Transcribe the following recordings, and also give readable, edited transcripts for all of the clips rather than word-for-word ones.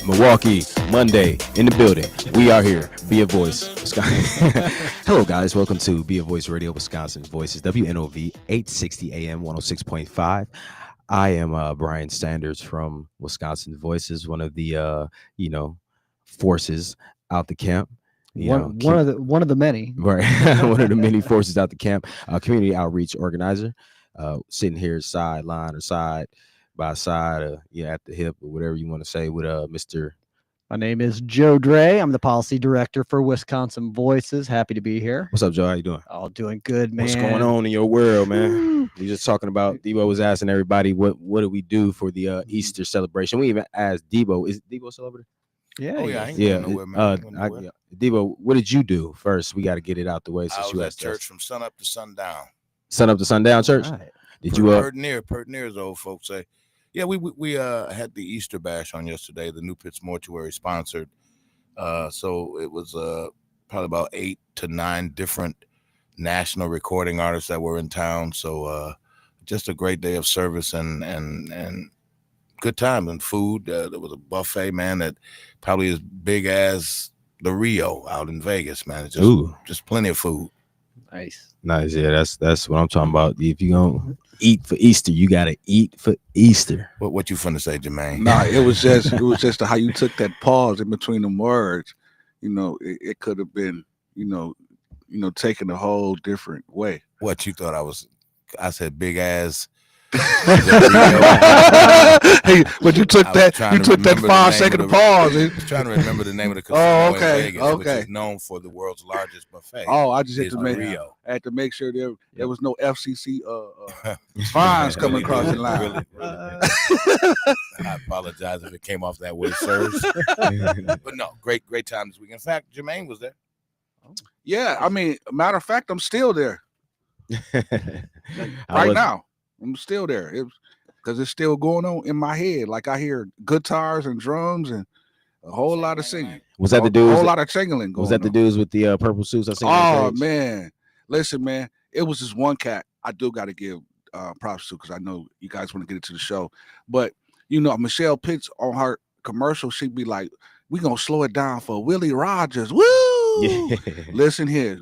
Milwaukee, Monday, in the building. We are here. Be a voice. Hello, guys. Welcome to Be a Voice Radio, Wisconsin Voices, WNOV 860 AM 106.5. I am Brian Sanders from Wisconsin Voices, one of the forces out the camp. One of the many. Right, one of the many forces out the camp. Community outreach organizer, sitting here sideline or side by side, at the hip or whatever you want to say with Mr. My name is Joe Dray. I'm the policy director for Wisconsin Voices. Happy to be here. What's up, Joe? How you doing? Oh, doing good, man. What's going on in your world, man? We just talking about Debo was asking everybody what do we do for the Easter celebration. We even asked Debo. Is Debo still over there? Yeah. Oh yeah, I ain't going nowhere, man. Debo, what did you do first? We got to get it out the way. I was at church from sun up to sundown. Sun up to sundown church. Right. Did you Pert near, as old folks say. Yeah, we had the Easter bash on yesterday. The New Pitts Mortuary sponsored. So it was probably about 8 to 9 different national recording artists that were in town. So just a great day of service and good time and food. There was a buffet, man, that probably as big as the Rio out in Vegas, man. It's just plenty of food. Nice. Yeah, that's what I'm talking about. If you gonna eat for Easter, you gotta eat for Easter. What you finna say, Jermaine? Nah, it was just how you took that pause in between them words. It could have been, taken a whole different way. What you thought I said big ass. Hey, but you took that 5-second pause. I was trying to remember the name of the casino in Vegas, which is known for the world's largest buffet. Oh, I just had to make sure there was no FCC fines coming across the line. I apologize if it came off that way, sirs. But no, great time this week. In fact, Jermaine was there. Yeah, I mean, matter of fact, I'm still there. Right now, I'm still there. Because it's still going on in my head. Like I hear guitars and drums and a whole lot of singing. Was that the dudes? A whole lot of singling going on. Was that the dudes with the purple suits? Oh man, listen, man, it was this one cat. I do got to give props to because I know you guys want to get into the show. But Michelle Pitts on her commercial, she'd be like, "We gonna slow it down for Willie Rogers." Woo! Yeah. Listen here.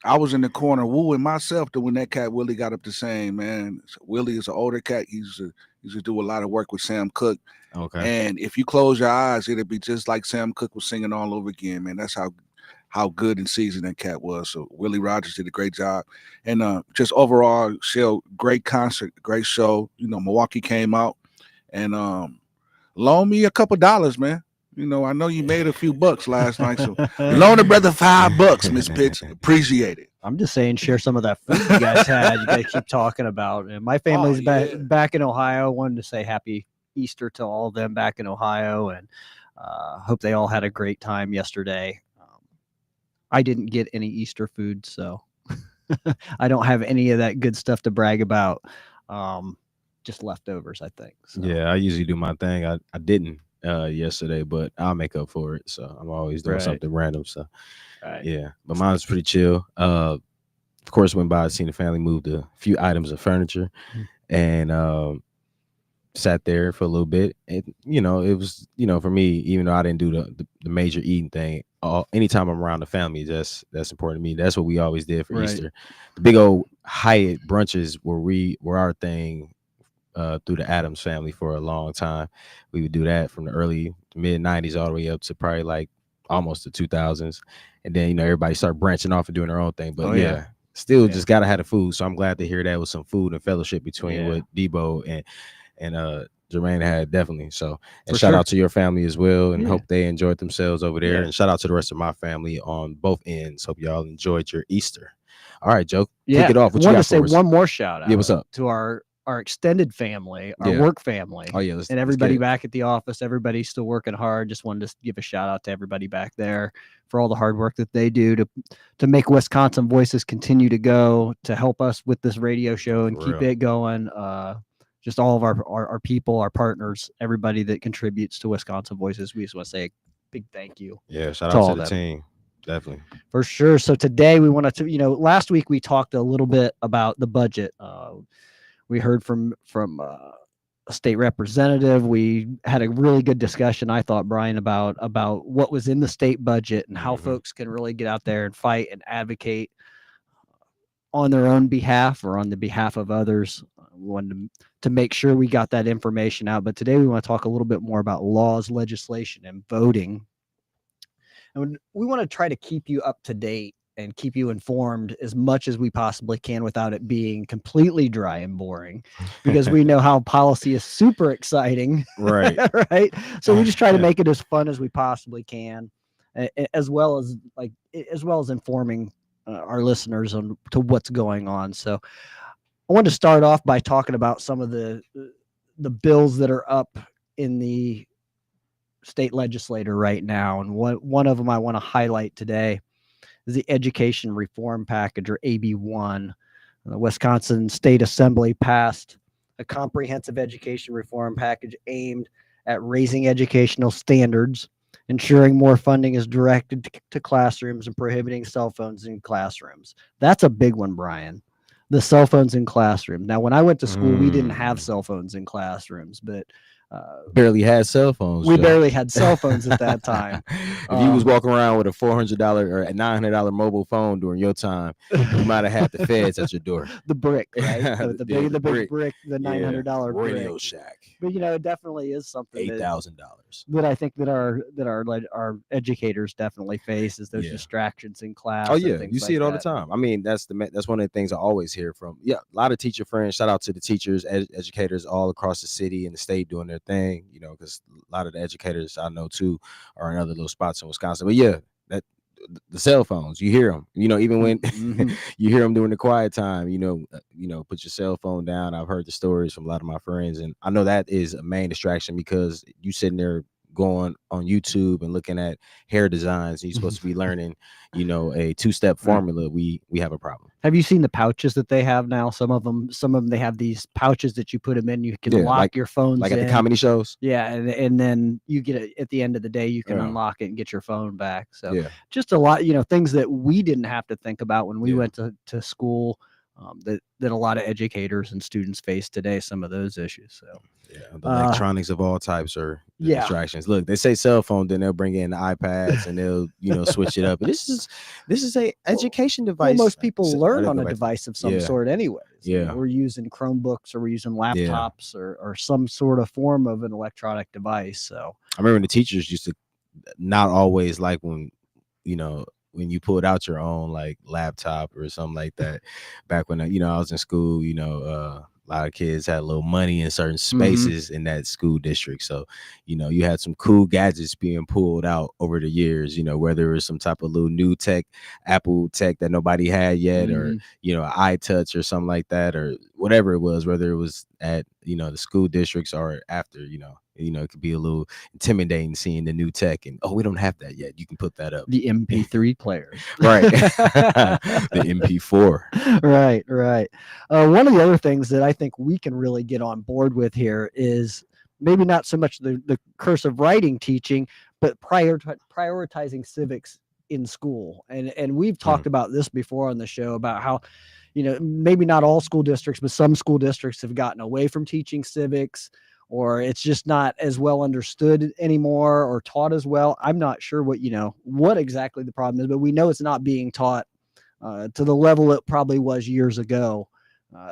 I was in the corner wooing myself to when that cat Willie got up to sing, man. Willie is an older cat. He used to do a lot of work with Sam Cooke. Okay. And if you close your eyes, it'd be just like Sam Cooke was singing all over again, man. That's how good and seasoned that cat was. So Willie Rogers did a great job. And just overall, show, great concert, great show. Milwaukee came out and loaned me a couple dollars, man. I know you made a few bucks last night, so loan a brother $5, Miss Pitts. Appreciate it. I'm just saying, share some of that food you guys had. You guys keep talking about, and my family's back in Ohio. Wanted to say happy Easter to all of them back in Ohio, and hope they all had a great time yesterday. I didn't get any Easter food, so I don't have any of that good stuff to brag about. Just leftovers, I think. So. Yeah, I usually do my thing. I didn't yesterday, but I'll make up for it. So I'm always doing something random. So yeah, but mine's pretty chill. Of course, went by, seen the family moved a few items of furniture, and sat there for a little bit. And it was for me, even though I didn't do the major eating thing, anytime I'm around the family, that's important to me. That's what we always did for Easter. The big old Hyatt brunches were our thing. Through the Adams family for a long time. We would do that from the early mid 90s all the way up to probably like almost the 2000s. And then, everybody started branching off and doing their own thing. But still just got to have the food. So I'm glad to hear that with some food and fellowship between what Debo and Jermaine had, definitely. So, and shout out to your family as well, and hope they enjoyed themselves over there. And shout out to the rest of my family on both ends. Hope y'all enjoyed your Easter. All right, Joe, kick it off. I want to say one more shout out. Yeah, what's up? To our extended family, our work family. Oh yeah, and everybody back at the office. Everybody's still working hard. Just wanted to give a shout out to everybody back there for all the hard work that they do to make Wisconsin Voices continue to go, to help us with this radio show and keep it going. Just all of our people, our partners, everybody that contributes to Wisconsin Voices. We just want to say a big thank you. Yeah, shout out to the team. Definitely. For sure. So today we want to, last week we talked a little bit about the budget. We heard from a state representative. We had a really good discussion, I thought, Brian, about what was in the state budget and how folks can really get out there and fight and advocate on their own behalf or on the behalf of others. We wanted to make sure we got that information out. But today we want to talk a little bit more about laws, legislation, and voting. And we want to try to keep you up to date and keep you informed as much as we possibly can without it being completely dry and boring, because we know how policy is super exciting. Right. Right. So we just try to make it as fun as we possibly can, as well as informing our listeners on to what's going on. So I wanted to start off by talking about some of the bills that are up in the state legislature right now. And one of them I want to highlight today is the Education Reform Package, or AB1. The Wisconsin State Assembly passed a comprehensive education reform package aimed at raising educational standards, ensuring more funding is directed to classrooms, and prohibiting cell phones in classrooms. That's a big one, Brian. The cell phones in classrooms. Now, when I went to school, we didn't have cell phones in classrooms, but barely had cell phones. We barely had cell phones at that time. If you was walking around with a $400 or a $900 mobile phone during your time, you might have had the feds at your door. The brick, right? The big brick, the $900 Radio brick. Shack. But it definitely is something $8,000 that I think that our educators definitely face, is those distractions in class. Oh yeah, you see it all the time. I mean, that's one of the things I always hear from. Yeah, a lot of teacher friends. Shout out to the teachers, educators all across the city and the state doing their thing. Because a lot of the educators I know too are in other little spots in Wisconsin. But yeah, that the cell phones, you hear them. Even when you hear them during the quiet time. Put your cell phone down. I've heard the stories from a lot of my friends, and I know that is a main distraction, because you sitting there going on YouTube and looking at hair designs, and you're supposed to be learning, a two-step formula. We have a problem. Have you seen the pouches that they have now? Some of them they have these pouches that you put them in. You can lock your phones like at the comedy shows. Yeah, and then you get it at the end of the day. You can unlock it and get your phone back. So just a lot, things that we didn't have to think about when we went to school. That a lot of educators and students face today, some of those issues. So the electronics of all types are distractions. Look, they say cell phone, then they'll bring in the iPads and they'll switch it up. But this is a education device. Well, most people learn on a device of some sort anyways. Yeah. We're using Chromebooks, or we're using laptops or some sort of form of an electronic device. So I remember the teachers used to not always like when you pulled out your own like laptop or something like that. Back when I was in school, a lot of kids had a little money in certain spaces in that school district. So, you had some cool gadgets being pulled out over the years, whether it was some type of little new tech, Apple tech that nobody had yet, or, iTouch or something like that, or whatever it was, whether it was at, the school districts or after, it could be a little intimidating seeing the new tech and, we don't have that yet. You can put that up. The MP3 player. Right. The MP4. Right. One of the other things that I think we can really get on board with here is maybe not so much the cursive writing teaching, but prioritizing civics in school. And we've talked about this before on the show about how, maybe not all school districts, but some school districts have gotten away from teaching civics, or it's just not as well understood anymore or taught as well. I'm not sure what exactly the problem is, but we know it's not being taught to the level it probably was years ago,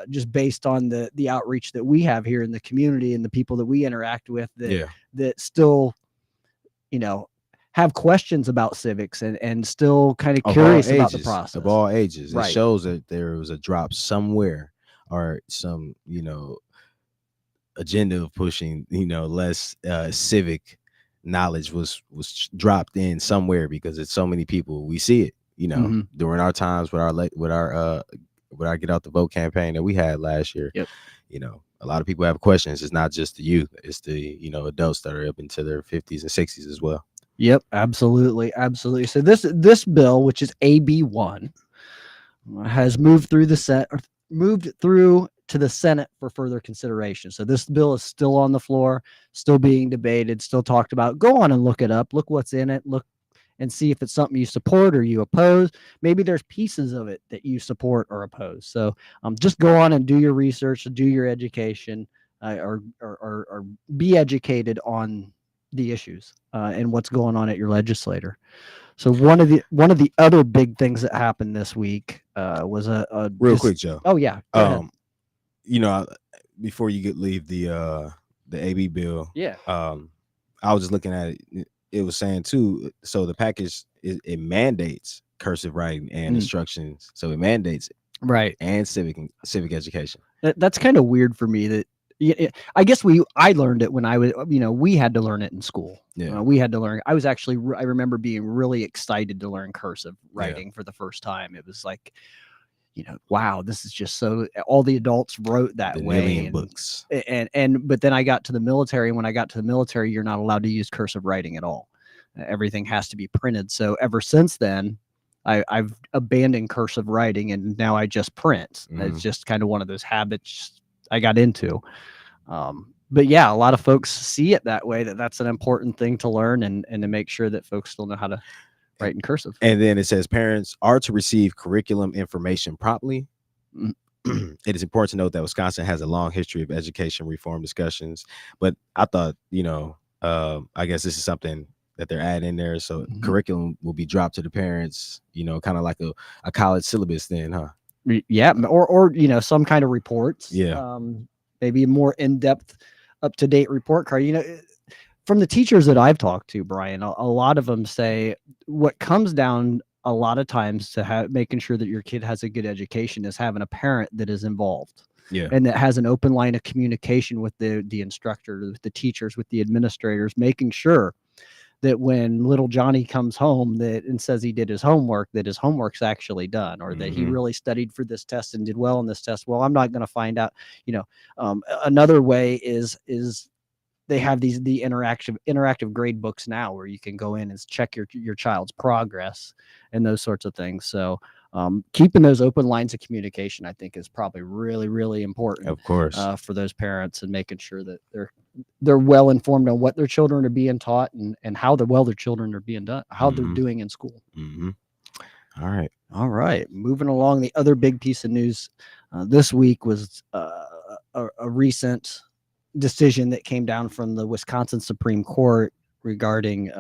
just based on the outreach that we have here in the community and the people that we interact with that still, have questions about civics and still kind of curious about the process. Of all ages. It shows that there was a drop somewhere, or some, agenda of pushing, less civic knowledge was dropped in somewhere, because it's so many people. We see it, during our times with our Get Out the Vote campaign that we had last year. Yep. A lot of people have questions. It's not just the youth, it's the adults that are up into their 50s and 60s as well. Yep, absolutely. So this bill, which is AB1, has moved through to the Senate for further consideration. So this bill is still on the floor, still being debated, still talked about. Go on and look it up. Look what's in it. Look and see if it's something you support or you oppose. Maybe there's pieces of it that you support or oppose. So just go on and do your research, do your education, or be educated on the issues and what's going on at your legislator. So one of the other big things that happened this week was a real quick, Joe. Oh yeah. Go ahead. Before you leave the AB bill, Yeah. I was just looking at it. It was saying too. So the package it mandates cursive writing and instructions. So it mandates it, right, and civic education. That's kind of weird for me. That I guess I learned it when I was, we had to learn it in school. Yeah, we had to learn. I remember being really excited to learn cursive writing for the first time. It was like, wow, this is just so. All the adults wrote that way. Books. But then I got to the military, and when I got to the military, you're not allowed to use cursive writing at all. Everything has to be printed. So ever since then, I've abandoned cursive writing, and now I just print. It's just kind of one of those habits I got into. But yeah, a lot of folks see it that way, that's an important thing to learn and to make sure that folks still know how to write in cursive. And then it says parents are to receive curriculum information promptly. It is important to note that Wisconsin has a long history of education reform discussions, but I thought, I guess this is something that they're adding in there. So curriculum will be dropped to the parents, kind of like a college syllabus then, huh? Yeah. Or some kind of reports. Yeah. Maybe a more in-depth, up-to-date report card. From the teachers that I've talked to, Brian, a lot of them say what comes down a lot of times to making sure that your kid has a good education is having a parent that is involved. Yeah. And that has an open line of communication with the instructor, with the teachers, with the administrators, making sure that when little Johnny comes home and says he did his homework, that his homework's actually done, or that he really studied for this test and did well on this test. Well, I'm not going to find out. Another way is they have the interactive grade books now where you can go in and check your child's progress and those sorts of things. So keeping those open lines of communication, I think, is probably really, really important. Of course, for those parents, and making sure that they're well informed on what their children are being taught and how their children are being done, how they're doing in school. All right. Moving along, the other big piece of news this week was a recent decision that came down from the Wisconsin Supreme Court regarding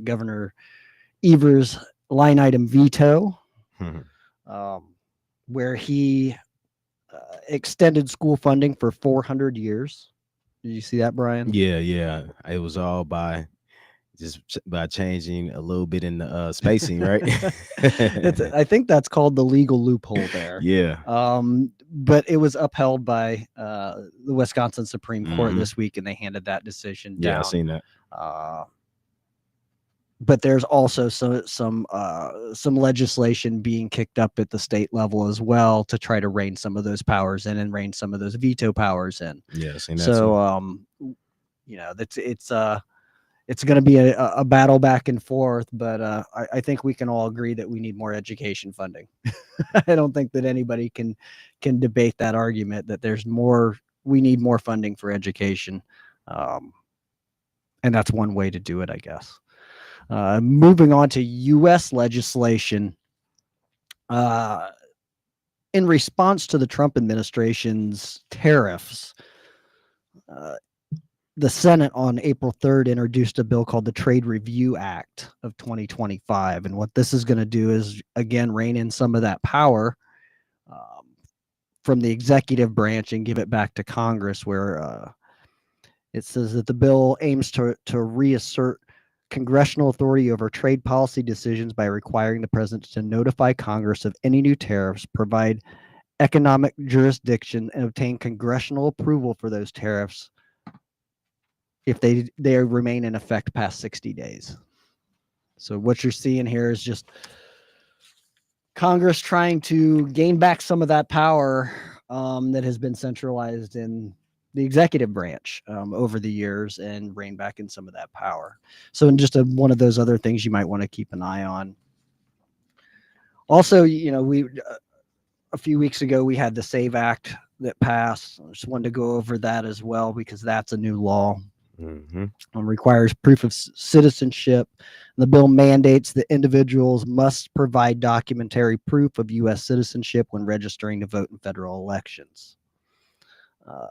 Governor Evers' line item veto, where he extended school funding for 400 years. Did you see that, Brian? Yeah. It was all by changing a little bit in the spacing, right? I think that's called the legal loophole there. Yeah. But it was upheld by the Wisconsin Supreme Court this week, and they handed that decision down. Yeah, I've seen that. But there's also some legislation being kicked up at the state level as well to try to rein some of those powers in and rein some of those veto powers in. Yeah, I've seen that. So it's going to be a battle back and forth, but I think we can all agree that we need more education funding. I don't think that anybody can debate that argument that we need more funding for education. And that's one way to do it, I guess. Moving on to U.S. legislation, in response to the Trump administration's tariffs, the Senate on April 3rd introduced a bill called the Trade Review Act of 2025. And what this is going to do is, again, rein in some of that power from the executive branch and give it back to Congress, where it says that the bill aims to reassert congressional authority over trade policy decisions by requiring the president to notify Congress of any new tariffs, provide economic jurisdiction, and obtain congressional approval for those tariffs if they remain in effect past 60 days. So what you're seeing here is just Congress trying to gain back some of that power that has been centralized in the executive branch over the years, and rein back in some of that power. So just one of those other things you might want to keep an eye on. Also, we a few weeks ago, we had the SAVE Act that passed. I just wanted to go over that as well, because that's a new law. requires proof of citizenship. The bill mandates that individuals must provide documentary proof of U.S. citizenship when registering to vote in federal elections.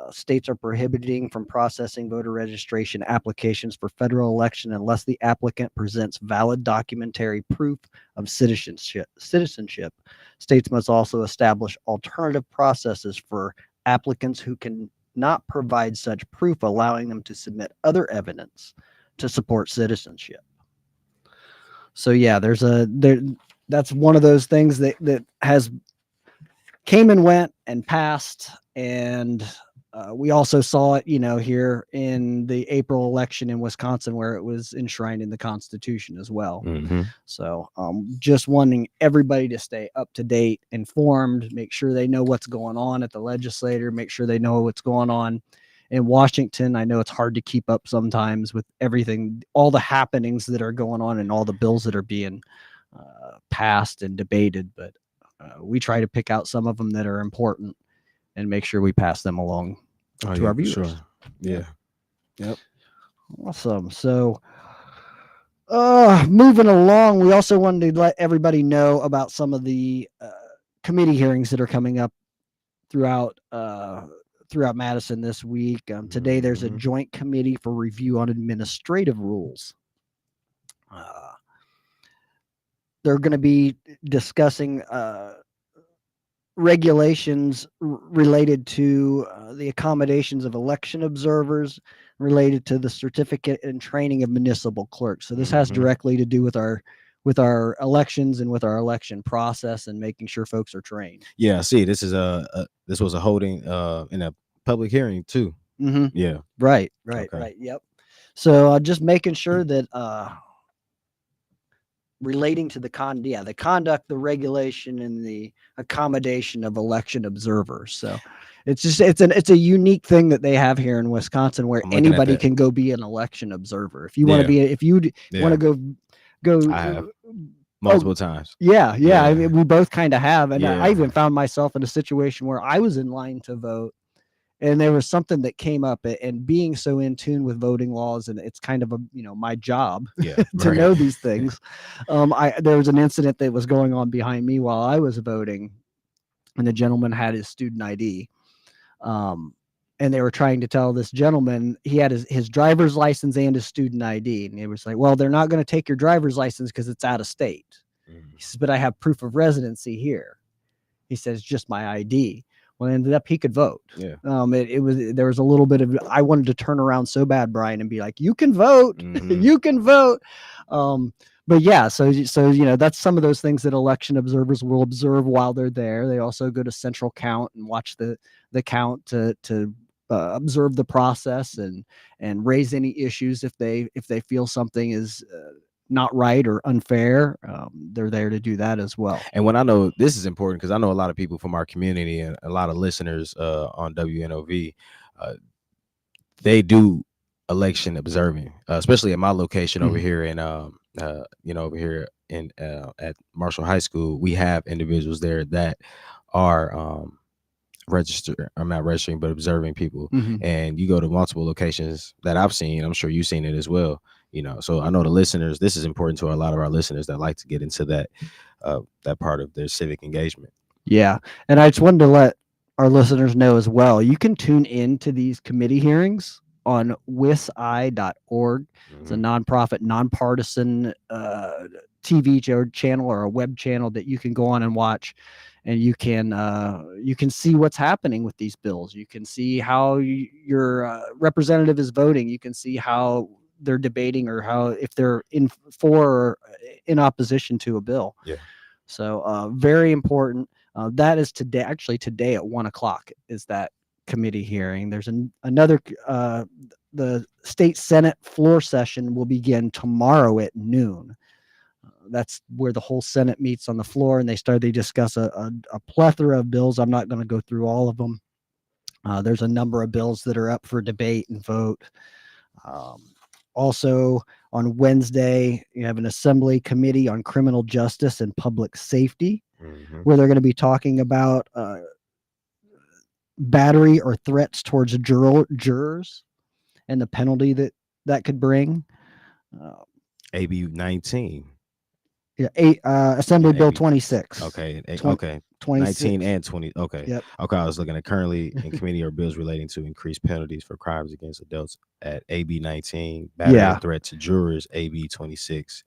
States are prohibiting from processing voter registration applications for federal election unless the applicant presents valid documentary proof of citizenship. States must also establish alternative processes for applicants who can not provide such proof, allowing them to submit other evidence to support citizenship. So yeah, that's one of those things that has came and went and passed, and we also saw it, here in the April election in Wisconsin, where it was enshrined in the Constitution as well. So just wanting everybody to stay up to date, informed, make sure they know what's going on at the legislature, make sure they know what's going on in Washington. I know it's hard to keep up sometimes with everything, all the happenings that are going on and all the bills that are being passed and debated, but we try to pick out some of them that are important and make sure we pass them along to our viewers. Sure. Yeah. Yep. Awesome. So moving along, we also wanted to let everybody know about some of the committee hearings that are coming up throughout Madison this week. Today there's a joint committee for review on administrative rules. They're going to be discussing regulations related to the accommodations of election observers, related to the certificate and training of municipal clerks. So this has directly to do with our elections and with our election process and making sure folks are trained. Yeah, I see. This is this was a holding in a public hearing too. Yeah. Right. Yep. So just making sure that relating to the conduct, the regulation, and the accommodation of election observers. So it's a unique thing that they have here in Wisconsin, where anybody can go be an election observer. If you want to be, if you want to go, I have multiple times. Yeah. I mean, we both kind of have, and I even found myself in a situation where I was in line to vote, and there was something that came up, and being so in tune with voting laws, and it's kind of my job to know these things. There was an incident that was going on behind me while I was voting, and the gentleman had his student ID. And they were trying to tell this gentleman he had his driver's license and his student ID. And it was like, well, they're not going to take your driver's license because it's out of state. He says, but I have proof of residency here. He says, just my ID. Well, it ended up he could vote. Yeah. There was a little bit of, I wanted to turn around so bad, Brian, and be like, you can vote, you can vote. But yeah, so that's some of those things that election observers will observe while they're there. They also go to central count and watch the count to observe the process and raise any issues if they feel something is not right or unfair. They're there to do that as well. And when I know this is important, because I know a lot of people from our community and a lot of listeners on WNOV, they do election observing, especially at my location over here in over here in at Marshall High School. We have individuals there that are I'm not registering, but observing people. And you go to multiple locations that I've seen. I'm sure you've seen it as well. So I know the listeners, this is important to a lot of our listeners that like to get into that part of their civic engagement. Yeah. And I just wanted to let our listeners know as well, you can tune into these committee hearings on wisi.org. It's a nonprofit, nonpartisan TV channel or a web channel that you can go on and watch. And you can see what's happening with these bills. You can see how your representative is voting. You can see how they're debating, or how if they're for or in opposition to a bill. Yeah. So very important. That is today at 1:00 is that committee hearing. There's another. The state Senate floor session will begin tomorrow at noon. That's where the whole Senate meets on the floor, and they discuss a plethora of bills. I'm not going to go through all of them. There's a number of bills that are up for debate and vote. Also on Wednesday, you have an assembly committee on criminal justice and public safety, where they're going to be talking about battery or threats towards jurors and the penalty that that could bring. AB 19. Yeah, Assembly Bill AB 26. Okay. 20, 19 and 20. Okay. Yep. Okay. I was looking at currently in committee or bills relating to increased penalties for crimes against adults at AB 19, battery and threat to jurors, AB 26.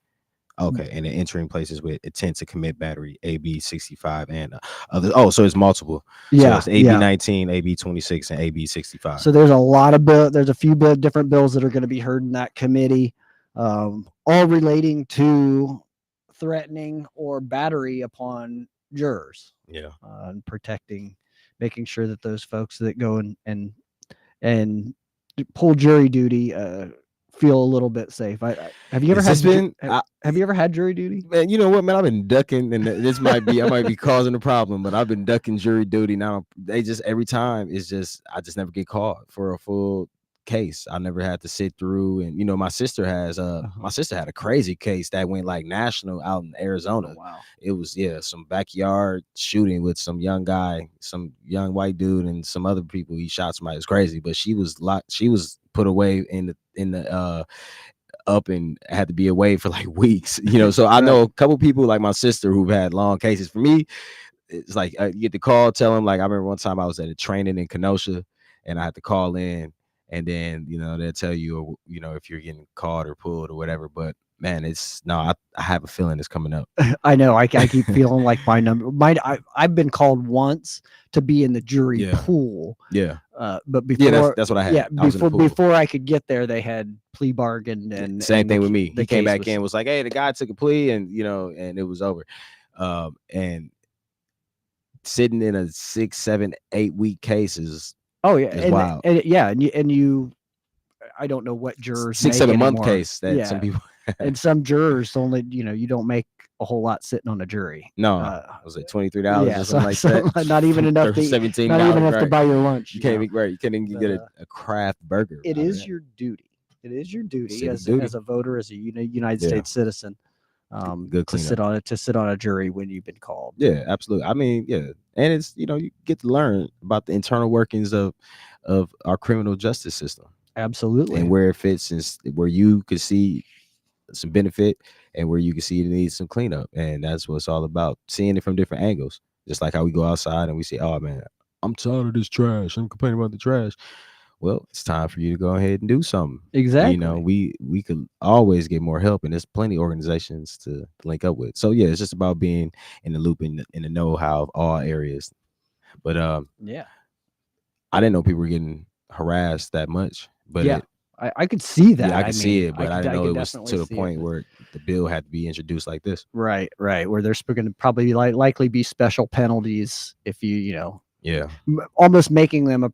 Okay. And then entering places with intent to commit battery, AB 65 and others. Oh, so it's multiple. So it's AB 19, AB 26, and AB 65. So there's a lot of there's a few different bills that are going to be heard in that committee, all relating to threatening or battery upon jurors. Yeah. And protecting, making sure that those folks that go and pull jury duty feel a little bit safe. Have you ever have you ever had jury duty? Man, you know what, man? I've been ducking, and this might be I might be causing a problem, but I've been ducking jury duty. Now they just every time it's just I just never get caught for a full case. I never had to sit through, and you know my sister has my sister had a crazy case that went like national out in Arizona. Oh, wow. It was some backyard shooting with some young guy, some young white dude, and some other people. He shot somebody. It's crazy, but she was put away in the up and had to be away for like weeks, you know. So I know a couple people like my sister who've had long cases. For me, it's like you get the call, tell them. Like I remember one time I was at a training in Kenosha, and I had to call in, and then they'll tell you, if you're getting caught or pulled or whatever. But man, I have a feeling it's coming up. I know. I keep feeling like my number. I've been called once to be in the jury pool. Yeah. But before that's what I had. Yeah. Before I could get there, they had plea bargained and same thing with me. He came back in, was like, hey, the guy took a plea, and and it was over. And sitting in a 6, 7, 8 week case is wild. And you I don't know what jurors 6, 7 month case that some people and some jurors only you don't make a whole lot sitting on a jury. No, was it $23 or something like that? Not even enough to $17. Not even enough to buy your lunch. You can't you can't even get a craft burger. It is your duty. It is your duty as a voter, as a United States citizen, to sit on a jury when you've been called. Yeah, absolutely. I mean, and it's you get to learn about the internal workings of our criminal justice system. Absolutely. And where it fits, and where you could see some benefit and where you can see it needs some cleanup. And that's what it's all about, seeing it from different angles. Just like how we go outside and we say, oh man, I'm tired of this trash, I'm complaining about the trash. Well, it's time for you to go ahead and do something. Exactly. We could always get more help, and there's plenty of organizations to link up with. So it's just about being in the loop and in the know-how of all areas. But I didn't know people were getting harassed that much. But I could see that. I could see it, but I didn't know it was to the point where the bill had to be introduced like this. Right. Where there's going to probably likely be special penalties if almost making them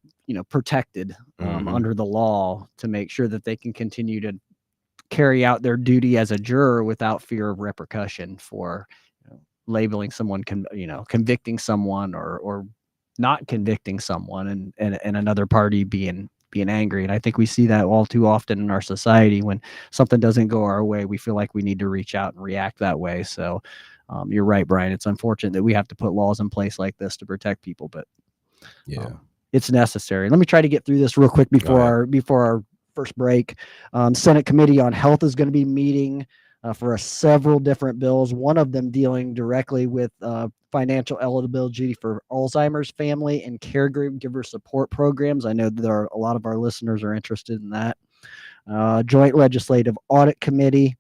protected under the law to make sure that they can continue to carry out their duty as a juror without fear of repercussion for labeling someone, convicting someone or not convicting someone, and another party being angry. And I think we see that all too often in our society. When something doesn't go our way, we feel like we need to reach out and react that way. So you're right, Brian. It's unfortunate that we have to put laws in place like this to protect people, but it's necessary. Let me try to get through this real quick before our first break. Senate Committee on Health is going to be meeting for several different bills, one of them dealing directly with financial eligibility for Alzheimer's family and caregiver support programs. I know that a lot of our listeners are interested in that. Joint Legislative Audit Committee,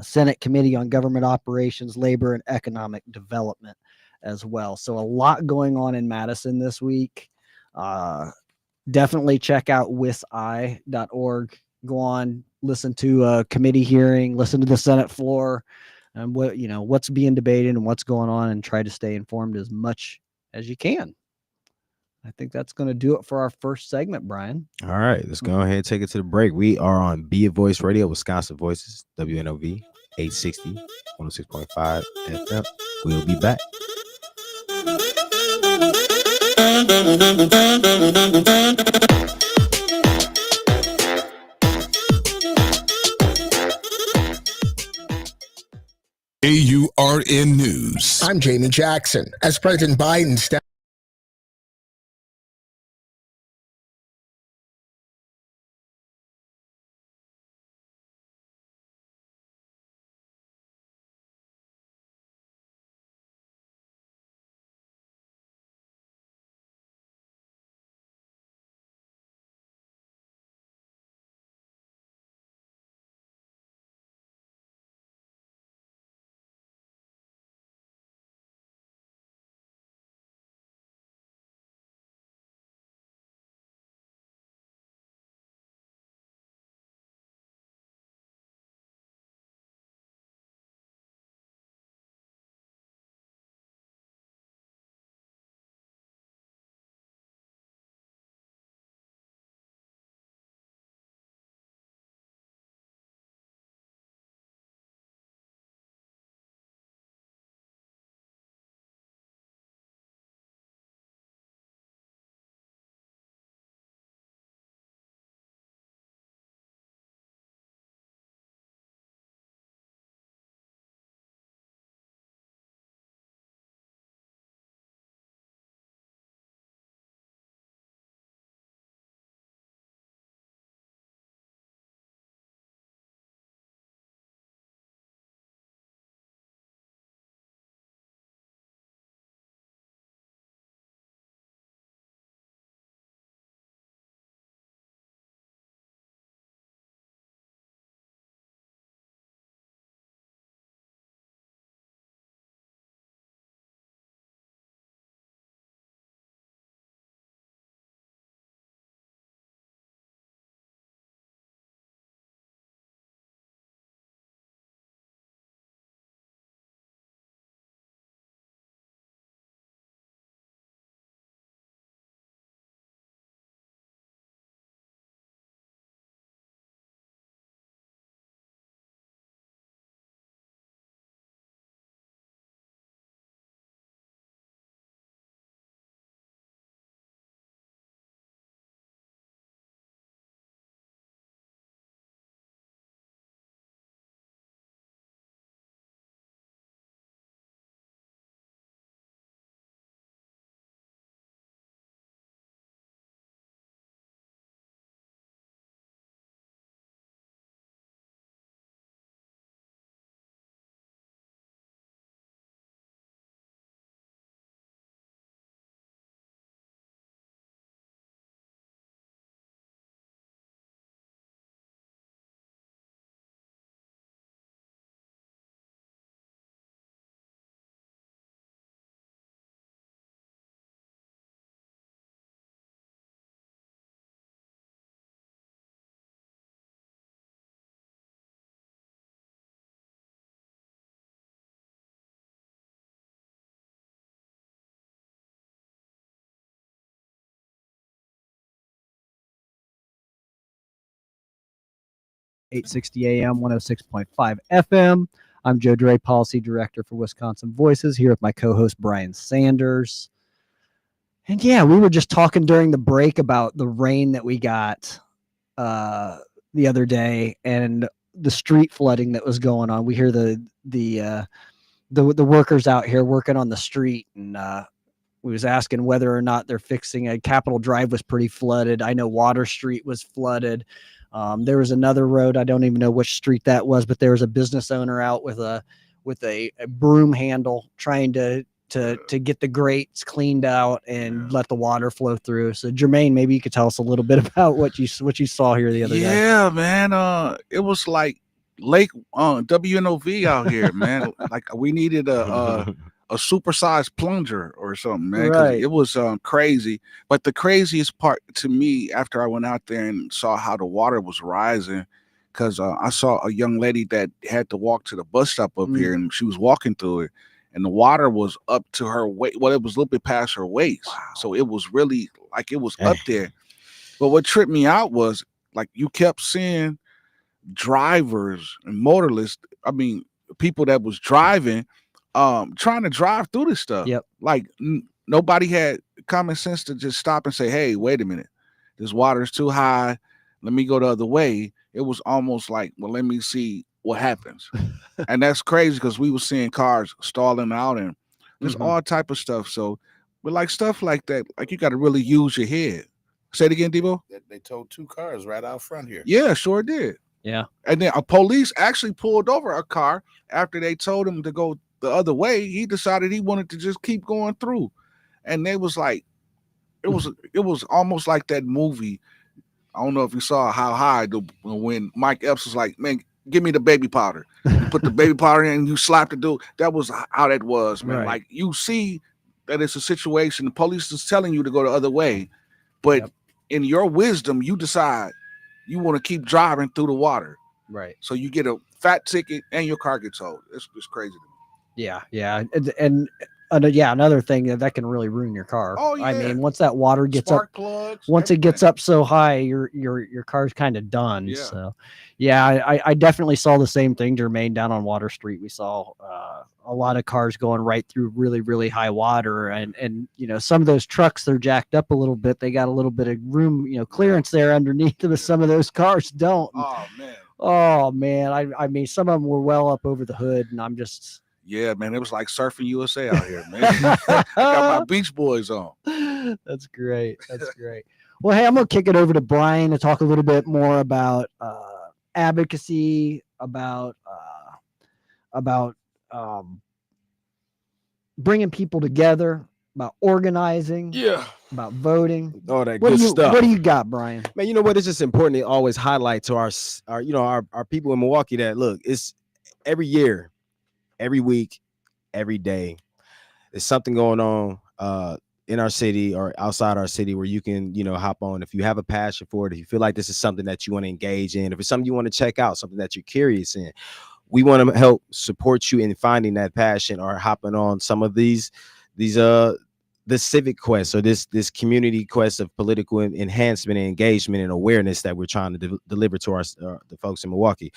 Senate Committee on Government Operations, Labor, and Economic Development as well. So a lot going on in Madison this week. Definitely check out wisi.org. Go on, listen to a committee hearing, listen to the Senate floor, and what's being debated and what's going on, and try to stay informed as much as you can. I think that's going to do it for our first segment, Brian. All right, let's go ahead and take it to the break. We are on Be a Voice Radio, Wisconsin Voices, WNOV 860, 106.5 FM. We'll be back. AURN News. I'm Jamie Jackson. As President Biden steps 860 AM, 106.5 FM. I'm Joe Dray, Policy Director for Wisconsin Voices, here with my co-host Brian Sanders. And yeah, we were just talking during the break about the rain that we got the other day and the street flooding that was going on. We hear the workers out here working on the street, and we was asking whether or not they're fixing a Capitol Drive was pretty flooded. I know Water Street was flooded. There was another road, I don't even know which street that was, but there was a business owner out with a broom handle trying to get the grates cleaned out and let the water flow through. So Jermaine, maybe you could tell us a little bit about what you saw here the other day. Yeah, man. It was like Lake WNOV out here, man. Like we needed a supersized plunger or something, man. Right. It was crazy. But the craziest part to me, after I went out there and saw how the water was rising, because I saw a young lady that had to walk to the bus stop up here, and she was walking through it, and the water was up to her waist. Well, it was a little bit past her waist. Wow. So it was really like it was up there. But what tripped me out was like you kept seeing drivers and motorists, people that was driving, trying to drive through this stuff. Yep. Like nobody had common sense to just stop and say, hey, wait a minute, this water is too high, let me go the other way. It was almost like, well, let me see what happens. And that's crazy because we were seeing cars stalling out and there's all type of stuff. So but like stuff like that, like you got to really use your head. Say it again, Debo. They towed 2 cars right out front here. Yeah, sure did. Yeah. And then a police actually pulled over a car after they told him to go the other way. He decided he wanted to just keep going through. And they was like, it was almost like that movie. I don't know if you saw How High, when Mike Epps was like, man, give me the baby powder. You put the baby powder in and you slap the dude. That was how that was, man. Right. Like you see that it's a situation. The police is telling you to go the other way. But in your wisdom, you decide you want to keep driving through the water. Right. So you get a fat ticket and your car gets towed. It's crazy to me. Yeah. And another thing that can really ruin your car. Oh, yeah. I mean, once that water gets Spark up, plugs, once everything. It gets up so high, your car's kind of done. Yeah. So, yeah, I definitely saw the same thing, Jermaine, down on Water Street. We saw a lot of cars going right through really, really high water, and some of those trucks, they're jacked up a little bit. They got a little bit of room, clearance there underneath them. Some of those cars don't. Oh man, I mean, some of them were well up over the hood, and I'm just. Yeah, man, it was like Surfing USA out here, man. I got my Beach Boys on. That's great. Well, hey, I'm going to kick it over to Brian to talk a little bit more about advocacy, about bringing people together, about organizing, about voting, all that good stuff. What do you got, Brian? Man, you know what? It's just important to always highlight to our people in Milwaukee that look, it's every year, every week, every day, there's something going on in our city or outside our city where you can, hop on. If you have a passion for it, if you feel like this is something that you want to engage in, if it's something you want to check out, something that you're curious in, we want to help support you in finding that passion or hopping on some of these the civic quest or this community quest of political enhancement and engagement and awareness that we're trying to deliver to the folks in Milwaukee.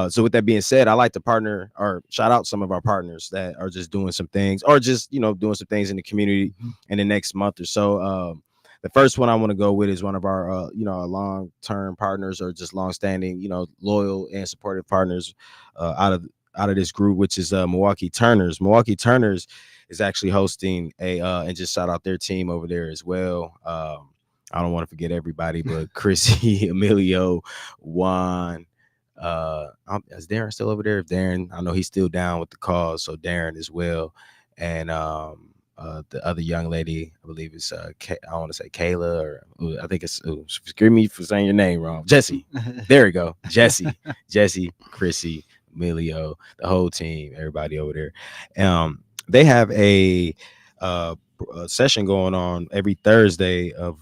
So with that being said, I like to partner or shout out some of our partners that are just doing some things or just, doing some things in the community in the next month or so. The first one I want to go with is one of our, long-term partners or just long-standing, loyal and supportive partners out of this group, which is Milwaukee Turners. Milwaukee Turners is actually hosting and just shout out their team over there as well. I don't want to forget everybody, but Chrissy, Emilio, Juan. Is Darren still over there? If Darren, I know he's still down with the cause, so Darren as well. And the other young lady, I believe it's I want to say Kayla, or I think it's forgive me for saying your name wrong. Jesse. There we go. Jesse, Chrissy, Emilio, the whole team, everybody over there. They have a session going on every Thursday of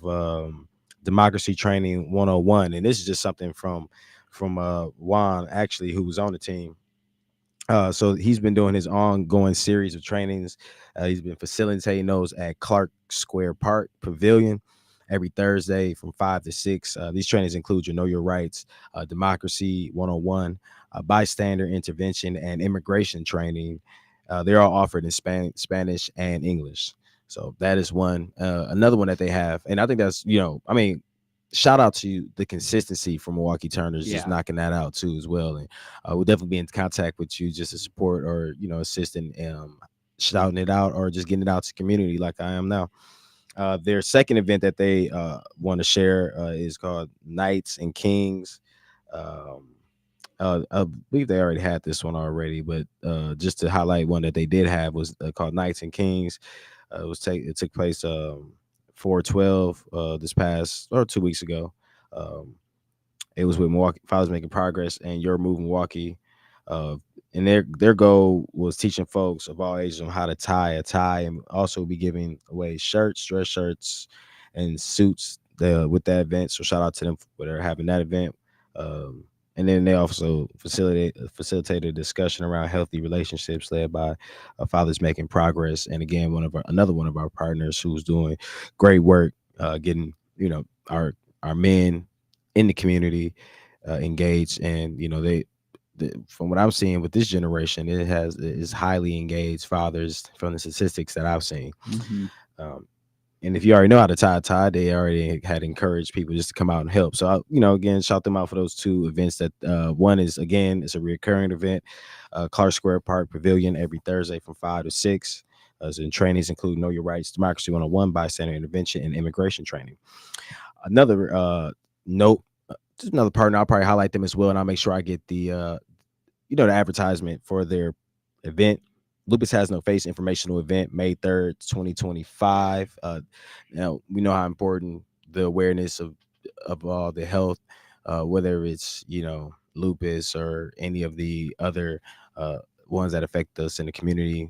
Democracy Training 101, and this is just something from Juan, actually, who was on the team. So he's been doing his ongoing series of trainings. He's been facilitating those at Clark Square Park Pavilion. every Thursday from 5 to 6. These trainings include your Know Your Rights, Democracy 101, bystander intervention, and immigration training. They're all offered in Spanish and English. So that is one. Another one that they have, and I think that's, shout out to the consistency from Milwaukee Turners, just knocking that out too as well. And we'll definitely be in contact with you just to support or assist in shouting it out or just getting it out to the community like I am now. Their second event that they want to share is called Knights and Kings. I believe they already had this one already, but just to highlight one that they did have was called Knights and Kings. It took place 4/12 this past or 2 weeks ago. It was with Milwaukee Fathers Making Progress and Your Move Milwaukee. And their goal was teaching folks of all ages on how to tie a tie, and also be giving away shirts, dress shirts, and suits with that event. So shout out to them for having that event. And then they also facilitated a discussion around healthy relationships led by Fathers Making Progress. And again, another one of our partners who's doing great work, getting our men in the community engaged. And from what I'm seeing with this generation, it is highly engaged fathers from the statistics that I've seen. Mm-hmm. And if you already know how to tie a tie, they already had encouraged people just to come out and help. So, again, shout them out for those two events. That one is, again, it's a recurring event, Clark Square Park Pavilion every Thursday from 5 to 6. And trainings include Know Your Rights, Democracy 101, bystander intervention, and immigration training. Another note, just another partner, I'll probably highlight them as well, and I'll make sure I get the the advertisement for their event. Lupus Has No Face informational event, May 3rd, 2025. Now we know how important the awareness of all the health, whether it's lupus or any of the other ones that affect us in the community,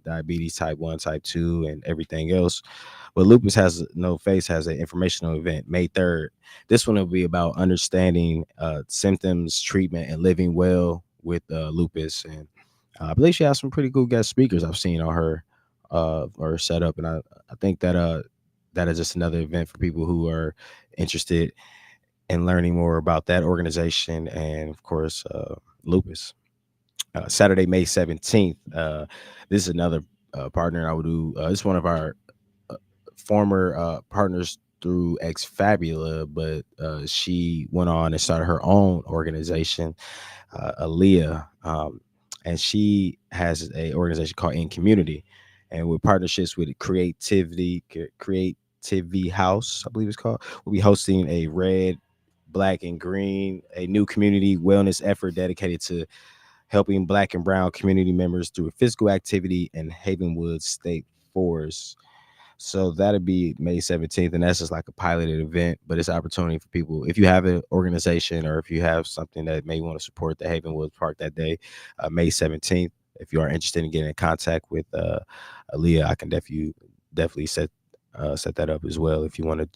diabetes type 1, type 2, and everything else. But Lupus Has No Face has an informational event May 3rd. This one will be about understanding symptoms, treatment, and living well with lupus. And I believe she has some pretty cool guest speakers I've seen on her or set up. And I think that that is just another event for people who are interested in learning more about that organization and, of course, lupus. Saturday, May 17th. This is another partner I would do. This is one of our former partners through Ex Fabula, but she went on and started her own organization, Aaliyah. And she has a organization called In Community, and with partnerships with Creativity House, I believe it's called. We'll be hosting a red, black, and green, a new community wellness effort dedicated to helping Black and Brown community members through physical activity in Havenwood State Forest. So that'll be May 17th, and that's just like a piloted event, but it's an opportunity for people. If you have an organization or if you have something that may want to support the Havenwood Park that day, May 17th, if you are interested in getting in contact with Aaliyah, I can definitely set that up as well if you want to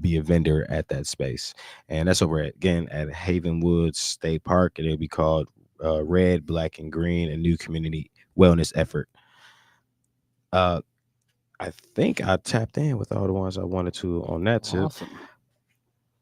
be a vendor at that space. And that's over at Havenwood State Park, and it'll be called Red, Black, and Green, a new community wellness effort. I think I tapped in with all the ones I wanted to on that tip. Awesome.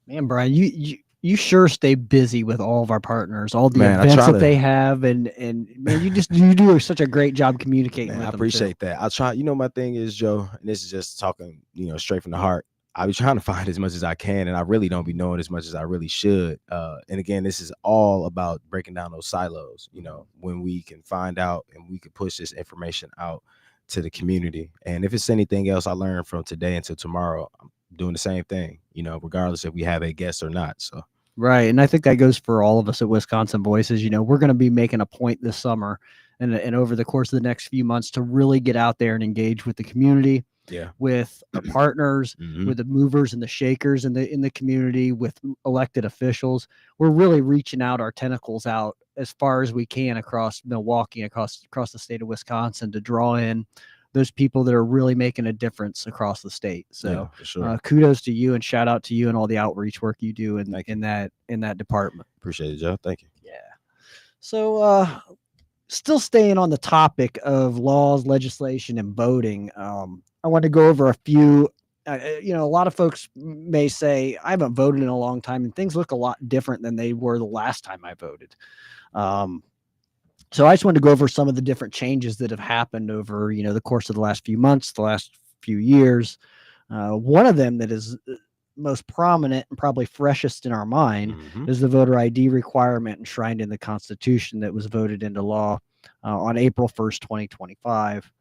Man, Brian, you sure stay busy with all of our partners, all the events that they have, and man, you do such a great job communicating with them. I appreciate that. I'll try. My thing is, Joe, and this is just talking, straight from the heart. I be trying to find as much as I can, and I really don't be knowing as much as I really should. And again, this is all about breaking down those silos. When we can find out and we can push this information out to the community. And if it's anything else I learned from today until tomorrow, I'm doing the same thing, regardless if we have a guest or not. So right. And I think that goes for all of us at Wisconsin Voices. We're going to be making a point this summer and over the course of the next few months to really get out there and engage with the community, with our partners, with the movers and the shakers in the community, with elected officials. We're really reaching out our tentacles out as far as we can across Milwaukee, across the state of Wisconsin, to draw in those people that are really making a difference across the state. So for sure. Kudos to you and shout out to you and all the outreach work you do in that department. Appreciate it, Joe. Thank you. Yeah. So still staying on the topic of laws, legislation, and voting, I want to go over a few you know, a lot of folks may say, I haven't voted in a long time, and things look a lot different than they were the last time I voted. So I just wanted to go over some of the different changes that have happened over, you know, the course of the last few months, the last few years. One of them that is most prominent and probably freshest in our mind is the voter ID requirement enshrined in the Constitution that was voted into law on April 1st, 2025.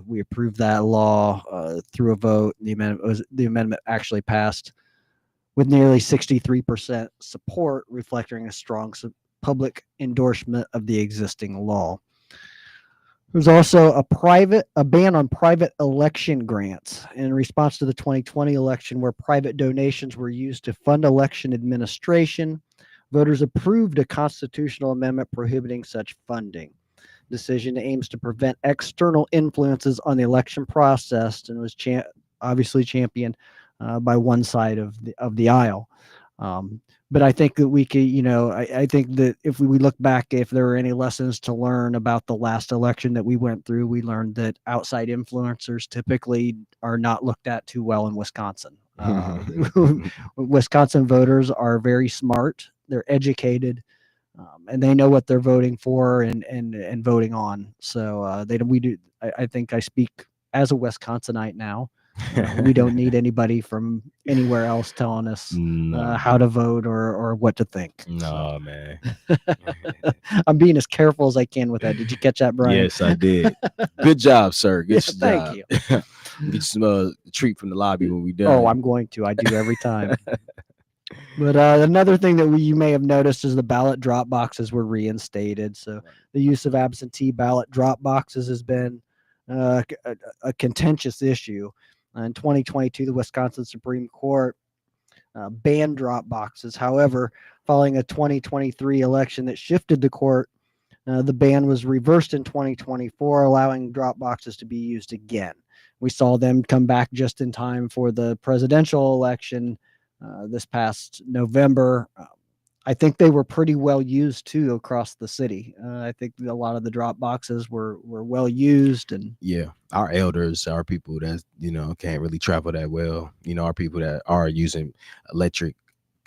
We approved that law through a vote. The amendment actually passed with nearly 63% support, reflecting a strong public endorsement of the existing law. There's also a ban on private election grants in response to the 2020 election, where private donations were used to fund election administration. Voters approved a constitutional amendment prohibiting such funding. Decision aims to prevent external influences on the election process and was obviously championed by one side of the aisle. But I think that we could, you know, I think that if we look back, if there are any lessons to learn about the last election that we went through, we learned that outside influencers typically are not looked at too well in Wisconsin. Wisconsin voters are very smart. They're educated. And they know what they're voting for and voting on. So I think I speak as a Wisconsinite now. We don't need anybody from anywhere else telling us how to vote or what to think. No, man. I'm being as careful as I can with that. Did you catch that, Brian? Yes, I did. Good job, sir. Good job. Thank you. Get you some treat from the lobby when we done. Oh, I'm going to. I do every time. But another thing that you may have noticed is the ballot drop boxes were reinstated. So the use of absentee ballot drop boxes has been a contentious issue. In 2022, the Wisconsin Supreme Court banned drop boxes. However, following a 2023 election that shifted the court, the ban was reversed in 2024, allowing drop boxes to be used again. We saw them come back just in time for the presidential election this past November. I think they were pretty well used too across the city. I think a lot of the drop boxes were well used, and yeah, our elders, our people that, you know, can't really travel that well, you know, our people that are using electric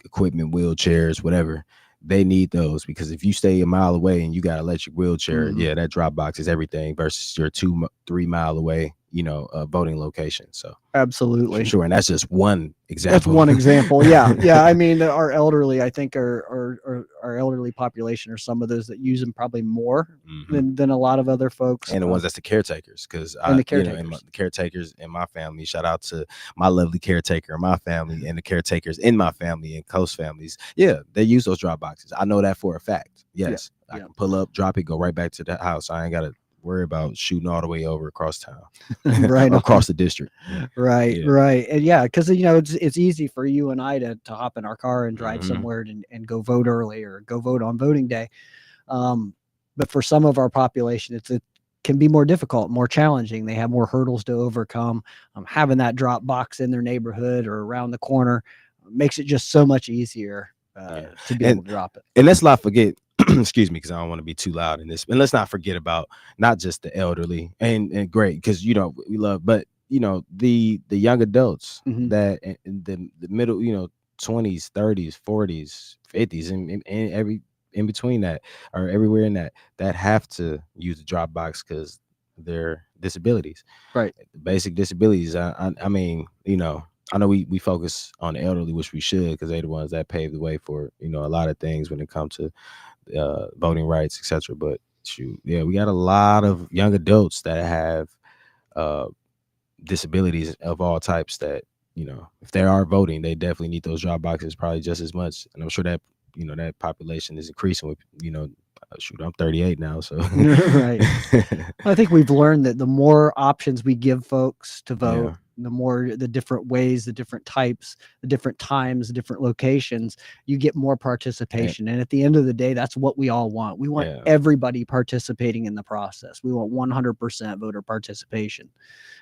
equipment, wheelchairs, whatever, they need those, because if you stay a mile away and you got an electric wheelchair, yeah, that drop box is everything versus your 2-3 mile away, you know, voting location. So absolutely, sure. And that's just one example. That's one example. Yeah. Yeah. I mean, our elderly, I think our elderly population are some of those that use them probably more than a lot of other folks. And the ones that's the caretakers, because the caretakers in my family, shout out to my lovely caretaker in my family and the caretakers in my family and close families. Yeah, they use those drop boxes. I know that for a fact. Yes. I can pull up, drop it, go right back to the house. I ain't got to worry about shooting all the way over across town, right? Across the district. Right. And yeah, because, you know, it's easy for you and I to hop in our car and drive somewhere and go vote early or go vote on voting day. But for some of our population, it can be more difficult, more challenging. They have more hurdles to overcome. Having that drop box in their neighborhood or around the corner makes it just so much easier to be able to drop it. And let's not forget, excuse me, because I don't want to be too loud in this, and let's not forget about not just the elderly and great, because, you know, we love, but, you know, the young adults that in the middle, you know, 20s, 30s, 40s, 50s, and every in between that, or everywhere in that have to use the drop box because their disabilities, right? Basic disabilities. I mean, you know, I know we focus on the elderly, which we should, because they're the ones that pave the way for, you know, a lot of things when it comes to voting rights, etc. But shoot, yeah, we got a lot of young adults that have disabilities of all types that, you know, if they are voting, they definitely need those drop boxes probably just as much. And I'm sure that, you know, that population is increasing with, you know, shoot, I'm 38 now, so right. I think we've learned that the more options we give folks to vote, the more the different ways, the different types, the different times, the different locations, you get more participation. And at the end of the day, that's what we all want. We want everybody participating in the process. We want 100% voter participation.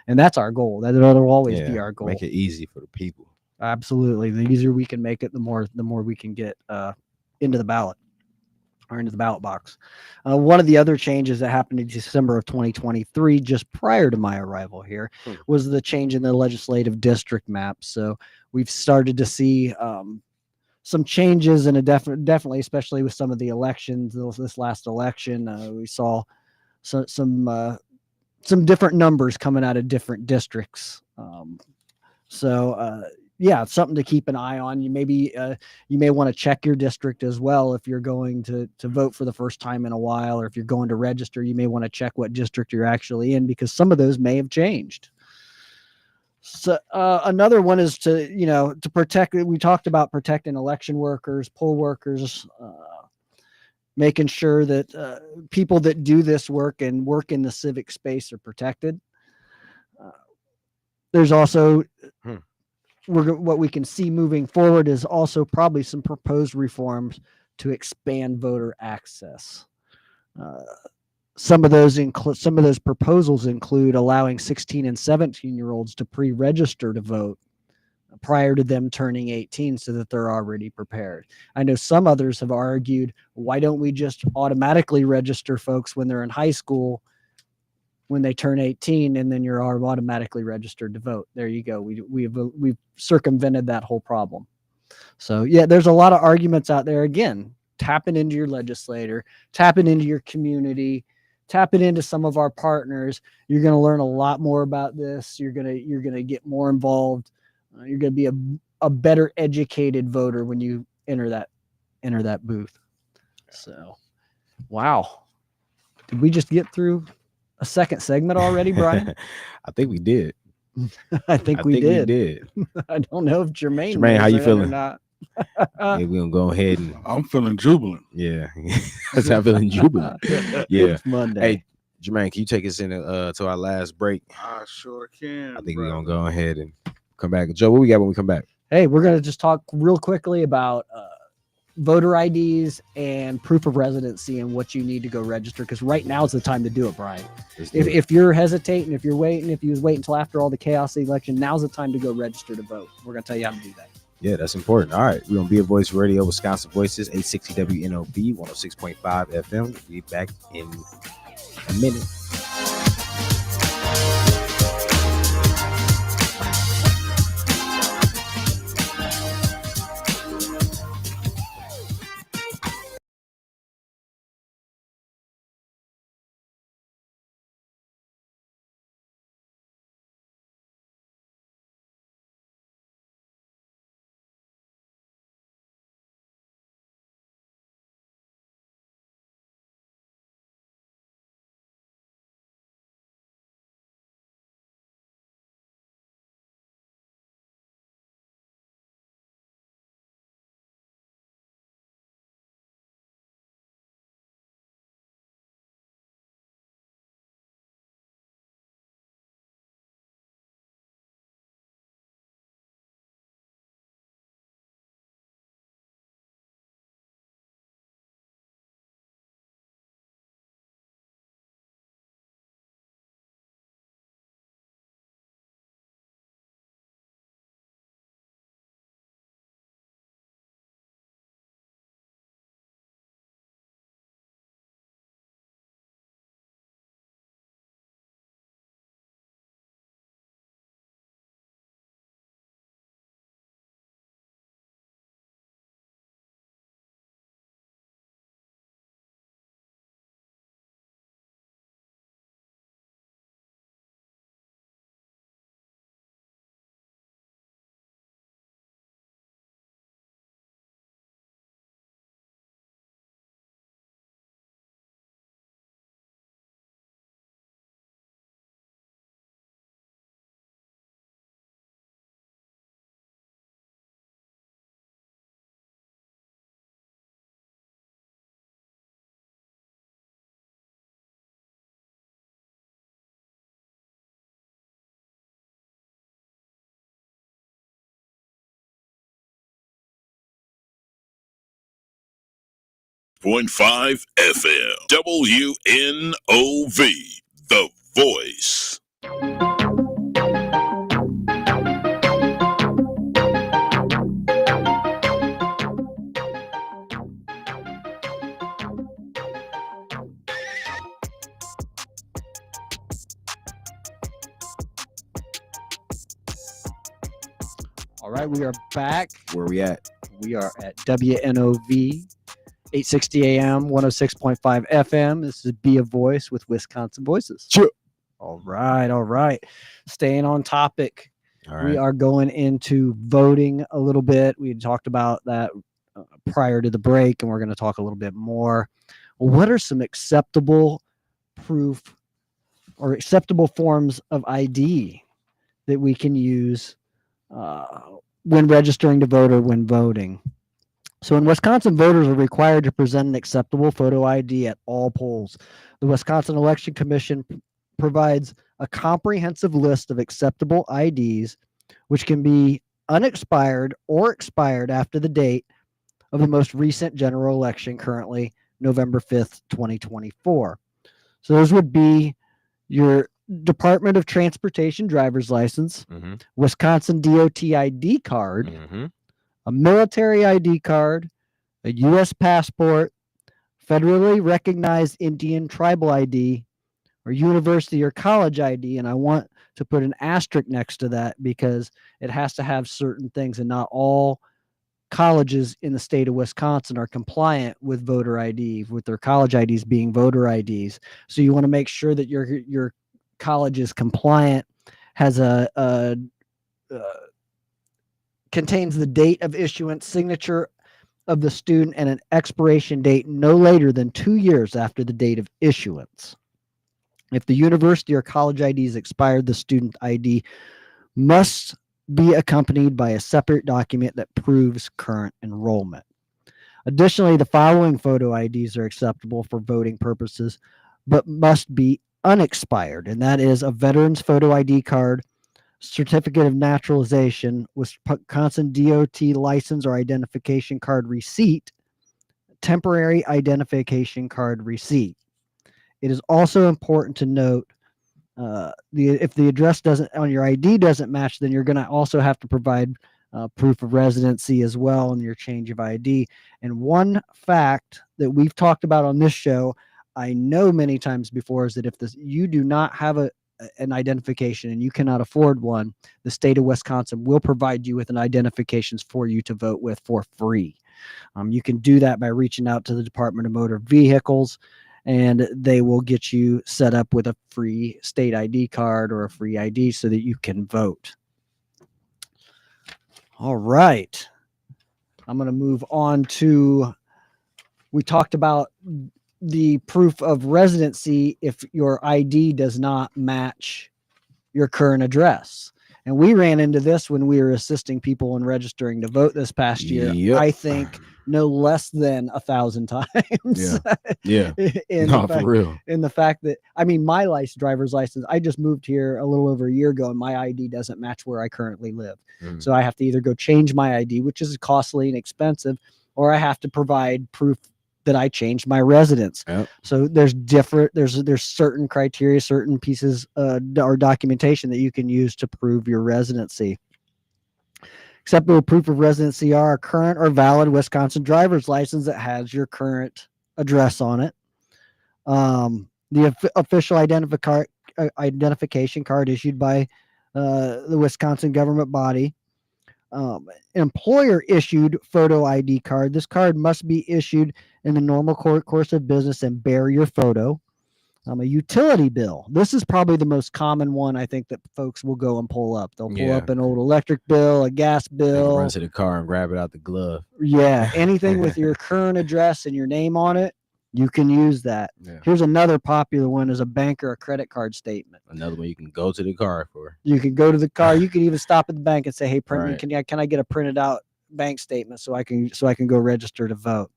And that's our goal. That will always be our goal. Make it easy for the people. Absolutely. The easier we can make it, the more we can get into the ballot. or into the ballot box. One of the other changes that happened in December of 2023, just prior to my arrival here, was the change in the legislative district map. So we've started to see some changes, and definitely, especially with some of the elections. This last election, we saw some different numbers coming out of different districts. Yeah, it's something to keep an eye on. You may want to check your district as well if you're going to vote for the first time in a while, or if you're going to register, you may want to check what district you're actually in, because some of those may have changed. So another one is to protect. We talked about protecting election workers, poll workers, making sure that people that do this work and work in the civic space are protected. There's also what we can see moving forward is also probably some proposed reforms to expand voter access. Some of those proposals include allowing 16 and 17-year-olds to pre-register to vote prior to them turning 18, so that they're already prepared. I know some others have argued, why don't we just automatically register folks when they're in high school, when they turn 18, and then you're automatically registered to vote? There you go. We've circumvented that whole problem. So yeah, there's a lot of arguments out there. Again, tapping into your legislator, tapping into your community, tapping into some of our partners. You're going to learn a lot more about this. You're going to get more involved. You're going to be a better educated voter when you enter that booth. So, wow. Did we just get through a second segment already, Brian? I think we did. I think we did. I don't know if Jermaine how you feeling? Or not. Yeah, we're gonna go ahead and I'm feeling jubilant. Yeah. I'm feeling jubilant. Yeah. It's Monday. Hey, Jermaine, can you take us in to our last break? I sure can. I think we're gonna go ahead and come back. Joe, what we got when we come back? Hey, we're gonna just talk real quickly about voter IDs and proof of residency and what you need to go register, because right now is the time to do it, Brian. If you're hesitating, if you was waiting until after all the chaos of the election, now's the time to go register to vote. We're going to tell you how to do that. Yeah, that's important. All right. We're on Be a Voice Radio, Wisconsin Voices, 860 WNOB, 106.5 FM. We'll be back in a minute. Point 5 FM WNOV, The Voice. All right, we are back. Where we at? We are at WNOV 860 AM, 106.5 FM. This is Be a Voice with Wisconsin Voices. Sure. All right. Staying on topic. All right. We are going into voting a little bit. We talked about that prior to the break, and we're going to talk a little bit more. Well, what are some acceptable proof or acceptable forms of ID that we can use when registering to vote or when voting? So in Wisconsin, voters are required to present an acceptable photo ID at all polls. The Wisconsin Election Commission provides a comprehensive list of acceptable IDs, which can be unexpired or expired after the date of the most recent general election, currently November 5th, 2024. So those would be your Department of Transportation driver's license, Wisconsin DOT ID card, a military ID card, a U.S. passport, federally recognized Indian tribal ID, or university or college ID. And I want to put an asterisk next to that because it has to have certain things, and not all colleges in the state of Wisconsin are compliant with voter ID, with their college IDs being voter IDs. So you want to make sure that your college is compliant, has contains the date of issuance, signature of the student, and an expiration date no later than 2 years after the date of issuance. If the university or college ID is expired, the student ID must be accompanied by a separate document that proves current enrollment. Additionally, the following photo IDs are acceptable for voting purposes, but must be unexpired, and that is a veteran's photo ID card, certificate of naturalization, Wisconsin DOT license or identification card receipt, temporary identification card receipt. It is also important to note if the address on your ID doesn't match, then you're going to also have to provide proof of residency as well in your change of ID. And one fact that we've talked about on this show, I know many times before, is that if you do not have an identification and you cannot afford one, the state of Wisconsin will provide you with an identifications for you to vote with for free. You can do that by reaching out to the Department of Motor Vehicles, and they will get you set up with a free state ID card or a free ID so that you can vote. All right. I'm going to move on to, we talked about the proof of residency if your ID does not match your current address. And we ran into this when we were assisting people in registering to vote this past year. Yep. I think no less than 1,000 times. Yeah. For real. In the fact that, I mean, my driver's license, I just moved here a little over a year ago, and my ID doesn't match where I currently live. So I have to either go change my ID, which is costly and expensive, or I have to provide proof that I changed my residence. So there's certain criteria, certain pieces or documentation that you can use to prove your residency. Acceptable proof of residency are a current or valid Wisconsin driver's license that has your current address on it. The official identification card issued by the Wisconsin government body. Employer issued photo ID card. This card must be issued in the normal course of business and bear your photo. A utility bill. This is probably the most common one I think that folks will go and pull up. They'll pull up an old electric bill, a gas bill. Run to the car and grab it out the glove. Yeah, anything with your current address and your name on it, you can use that. Here's another popular one: is a bank or a credit card statement. Another one you can go to the car for. You can go to the car. You can even stop at the bank and say, "Hey, can I get a printed out bank statement so I can go register to vote?"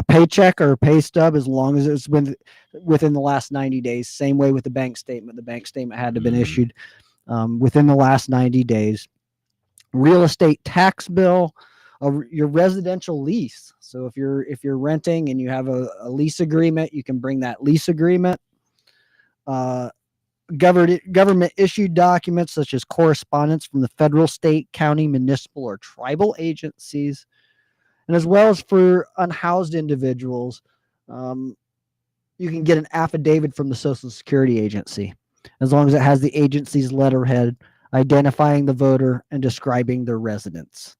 Paycheck or pay stub, as long as it's within the last 90 days. Same way with the bank statement. The bank statement had to have been issued within the last 90 days. Real estate tax bill, your residential lease. So if you're renting and you have a lease agreement, you can bring that lease agreement. Government issued documents such as correspondence from the federal, state, county, municipal, or tribal agencies. And as well as for unhoused individuals, you can get an affidavit from the Social Security Agency, as long as it has the agency's letterhead identifying the voter, and describing their residence.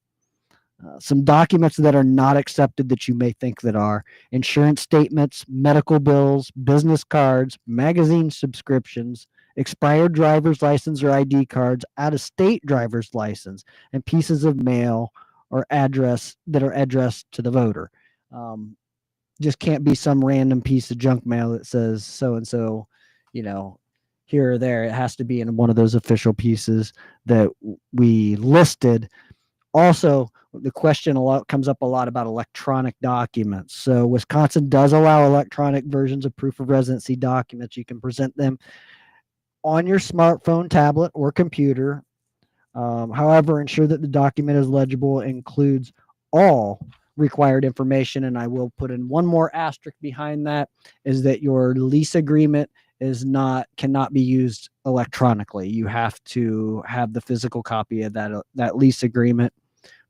Some documents that are not accepted that you may think that are: insurance statements, medical bills, business cards, magazine subscriptions, expired driver's license or ID cards, out-of-state driver's license, and pieces of mail or address that are addressed to the voter. Just can't be some random piece of junk mail that says so and so, here or there. It has to be in one of those official pieces that we listed. Also, the question comes up a lot about electronic documents. So Wisconsin does allow electronic versions of proof of residency documents. You can present them on your smartphone, tablet, or computer. However, ensure that the document is legible, includes all required information. And I will put in one more asterisk behind that, is that your lease agreement cannot be used electronically. You have to have the physical copy of that lease agreement.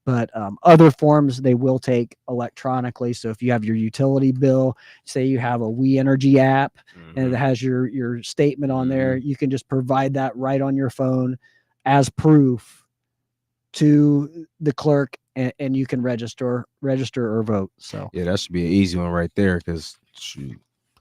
But other forms they will take electronically. So if you have your utility bill, say you have a We Energy app, and it has your statement on there, you can just provide that right on your phone as proof to the clerk, and you can register or vote. So yeah, that should be an easy one right there, because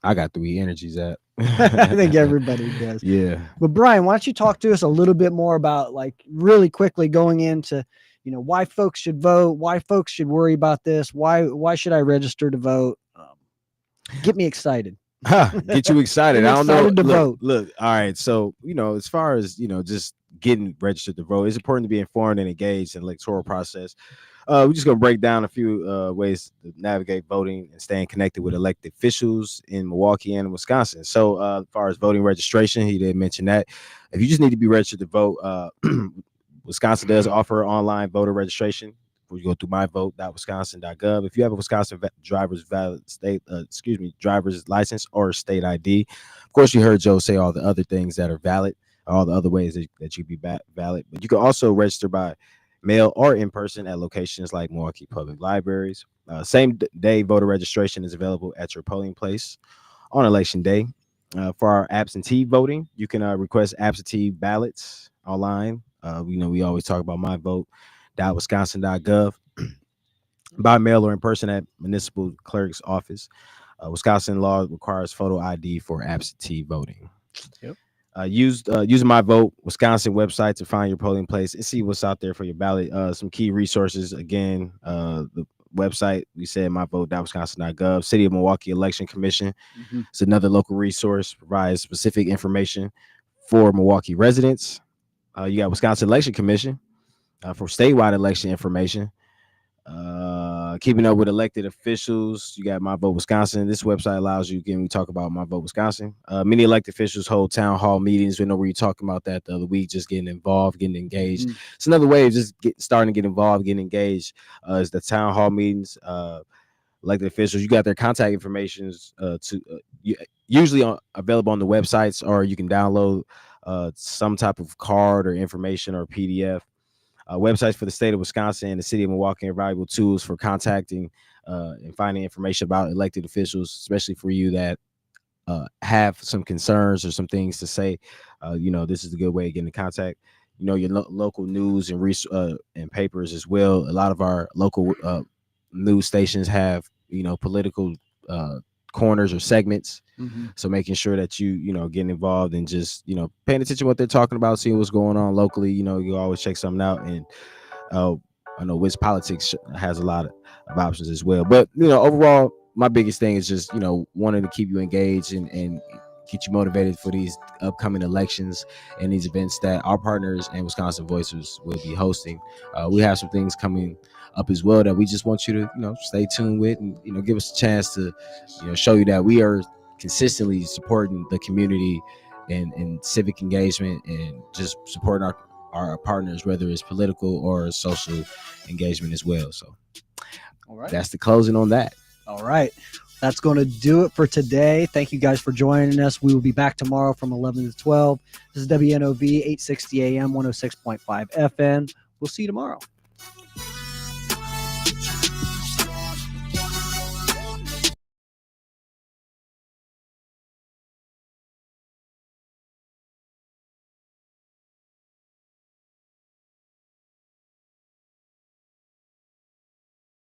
I got the We Energies app. I think everybody does. Yeah. But Brian, why don't you talk to us a little bit more about, like, really quickly going into, why folks should vote, why folks should worry about this, why should I rester to vote? Get me excited. Get you excited. Get I don't know. excited to vote. Look, all right. So, as far as, just getting registered to vote, it's important to be informed and engaged in the electoral process. We're just going to break down a few ways to navigate voting and staying connected with elected officials in Milwaukee and Wisconsin. So, as far as voting registration, he did mention that if you just need to be registered to vote, Wisconsin does offer online voter registration. You go through myvote.wisconsin.gov. If you have a Wisconsin driver's license or state ID, of course, you heard Joe say all the other things that are valid, all the other ways that you be valid. But you can also register by mail or in person at locations like Milwaukee Public Libraries. Same day voter registration is available at your polling place on election day. For our absentee voting, you can request absentee ballots online. We always talk about myvote.wisconsin.gov. By mail or in person at municipal clerk's office. Wisconsin law requires photo ID for absentee voting. Yep. Using My Vote Wisconsin website to find your polling place and see what's out there for your ballot. Some key resources. Again, the website, we said myvote.wisconsin.gov. City of Milwaukee Election Commission. It's another local resource, provides specific information for Milwaukee residents. You got Wisconsin Election Commission for statewide election information. Keeping up with elected officials, you got My Vote Wisconsin. This website allows you, again, we talk about My Vote Wisconsin. Many elected officials hold town hall meetings. We know we were talking about that the other week, just getting involved, getting engaged. It's another way of just starting to get involved, getting engaged. Is the town hall meetings. Elected officials, you got their contact information usually available on the websites, or you can download some type of card or information or PDF. Websites for the state of Wisconsin and the city of Milwaukee are valuable tools for contacting and finding information about elected officials, especially for you that have some concerns or some things to say. This is a good way of getting in contact. Your local news and papers as well. A lot of our local news stations have, political corners or segments. So making sure that you getting involved and just paying attention to what they're talking about, seeing what's going on locally. You always check something out. And I know Wiz Politics has a lot of options as well. But overall, my biggest thing is just wanting to keep you engaged and get you motivated for these upcoming elections and these events that our partners and Wisconsin Voices will be hosting. We have some things coming up as well that we just want you to stay tuned with, and give us a chance to show you that we are consistently supporting the community and civic engagement, and just supporting our partners, whether it's political or social engagement as well. So all right, that's the closing on that. All right, that's going to do it for today. Thank you guys for joining us. We will be back tomorrow from 11 to 12. This is WNOV 860 AM 106.5 FM. We'll see you tomorrow.